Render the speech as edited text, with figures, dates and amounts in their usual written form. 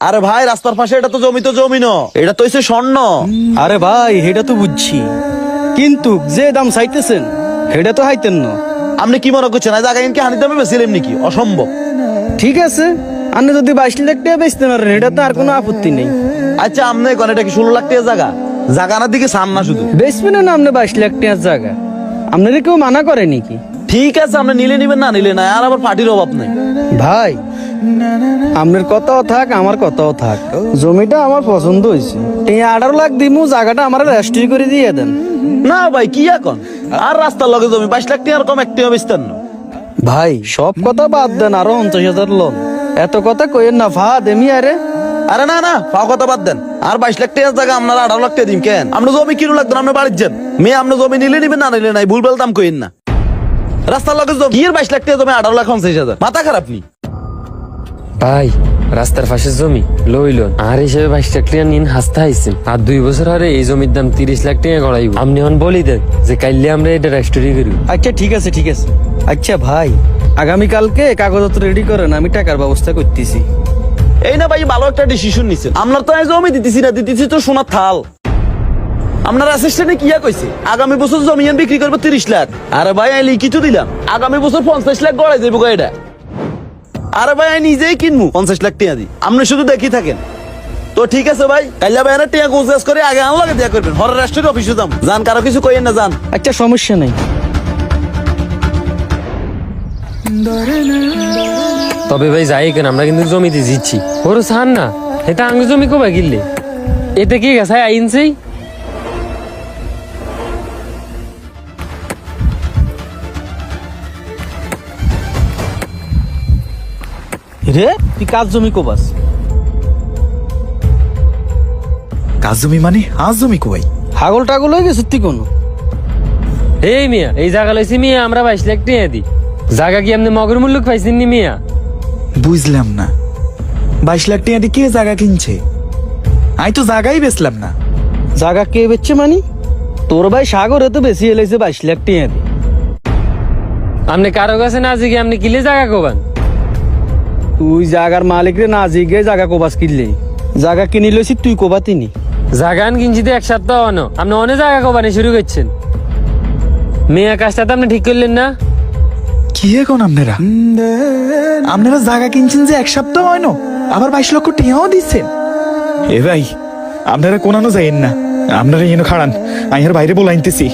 আরে ভাই রাস্তার পাশে এটা তো জমি ন, এটা তো হইছে স্বর্ণ। আরে ভাই সেটা তো বুঝছি, কিন্তু যে দাম চাইতেছেন সেটা তো হাইতেন না। আপনি কি মনে করছেন এই জায়গা ইনকে হানি দামে বেছিলেন নাকি? অসম্ভব। ঠিক আছে, আপনি যদি 22 লাখ টাকা বেচতে পারেন এটা তো আর কোনো আপত্তি নেই। আচ্ছা আপনি কোন এটা কি 16 লাখ টাকা জায়গা? জাগানার দিকে সান না শুধু। বেচবেন না আপনি 22 লাখ টাকার জায়গা? আপনাদের কেউ মানা করে নাকি? ঠিক আছে আপনি নিলে নিবেন, না নিলে না, আর আবার পার্টির অভাব নেই। ভাই আপনার কথাও থাক আমার কথাও থাক, জমিটা আমার পছন্দ হয়েছে। 18 লাখ দিমু, জায়গাটা আমার রেজিস্ট্রি করে দিয়ে দেন। না ভাই কি এখন আর রাস্তার লগে জমি 22 লাখ টাকা কম একটিও বেচতেন না। ভাই সব কথা বাদ দেন, আরো 50,000 লোন। এত কথা কইেন না ফা দেমি। আরে না না পাও কথা বাদ দেন। আর 22 লাখ টাকার জায়গা আপনারা 18 লাখ টাকা দিন কেন? আপনি জমি কিনো লাগবেন, আপনি বাড়ির যান। মেয়ে আপনি জমি নিলে নিবেন, না নিলে নাই, ভুল দাম কইেন না। রাস্তার লগে জমি কি 22 লাখ টাকা জমি 18,50,000? মাথা খারাপ নি? ভাই রাস্তার পাশে জমি লইল আর হিসেবে 22 লাখ টাকা নিন হাসতে আইছেন। আর 2 বছর আরে এই জমির দাম 30 লাখ টাকা গড়াইব। আপনি এখন বলি দেন যে কাইলে আমরা এটা রেজিস্ট্রি করি। আচ্ছা ঠিক আছে ঠিক আছে। আচ্ছা ভাই আগামীকালকে কাগজপত্র রেডি করেন, আমি টাকার ব্যবস্থা করতেছি। এই না ভাই ভালো একটা ডিসিশন নিছেন। আপনার তো জমি দিতেছি না, দিতেছি তো সোনার থাল। আপনার অ্যাসিস্ট্যান্টে কিয়া কইছে আগামী বছর জমি বিক্রি করবো 30 লাখ। আরে ভাই আমি লিখিত দিলাম আগামী বছর 50 লাখ গড়াই যাবো এটা। আরে ভাই আমি নিজেই কিনবো 50 লাখ টাকা দি, আপনি শুধু দেখি থাকেন। তো ঠিক আছে ভাই, কাইলা ভাই টাকা গোছগাছ করে আগে আমাকে দেয়া করবেন। হর রাষ্ট্রের অফিসে যাম, যান কারো কিছু কইেন না, যান। আচ্ছা সমস্যা নেই। তবে ভাই যাই কেন আমরা কিন্তু জমিতে জিতছি। ওর সান না এটা আঙ্গ জমি কবে কিনলে এতে কি গেছে আইনছেই। রে তুই কাজ জমি কোবাস? কাজ জমি মানে আজ জমি কই? হাগল টাগল হয়ে গেছে তুই কোনো? এই মিয়া এই জায়গা লইছি মিয়া আমরা 22 লাখ টাকা দিই। জায়গা কি আপনি মগর মূল্য পাইছেন নি মিয়া? বুঝলাম না, 22 লাখ টাকা দিয়ে কে জায়গা কিনছে? আমি তো জায়গাই বেচলাম না। জায়গা কে বেচছে মানে? তোর ভাই সাগরে তো বেশি এলাইছে 22 লাখ টাকা দিয়ে। আপনি কারো কাছে না জিগে আপনি কিলে জায়গা কোবান? তুই জায়গার মালিক রে না জিগে জায়গা কোবাস কিনলে? জায়গা কিনি লইছি তুই কোবাতিনি। জায়গা কিনছি তো 1 সপ্তাহ আনো, আপনি অনেক জায়গা কোবানি শুরু করছেন। মেয়া কাজটা তো আপনি ঠিক করলেন না। কি এখন আপনারা আপনারা জায়গা কিনছেন যে 1 সপ্তাহ হয় না, আবার 22 লক্ষ টাকাও দিচ্ছেন? এ ভাই আপনারা কোনানো যাইেন না, আপনারা এনে খাড়ান, আমি আর বাইরে বলাইতেছি।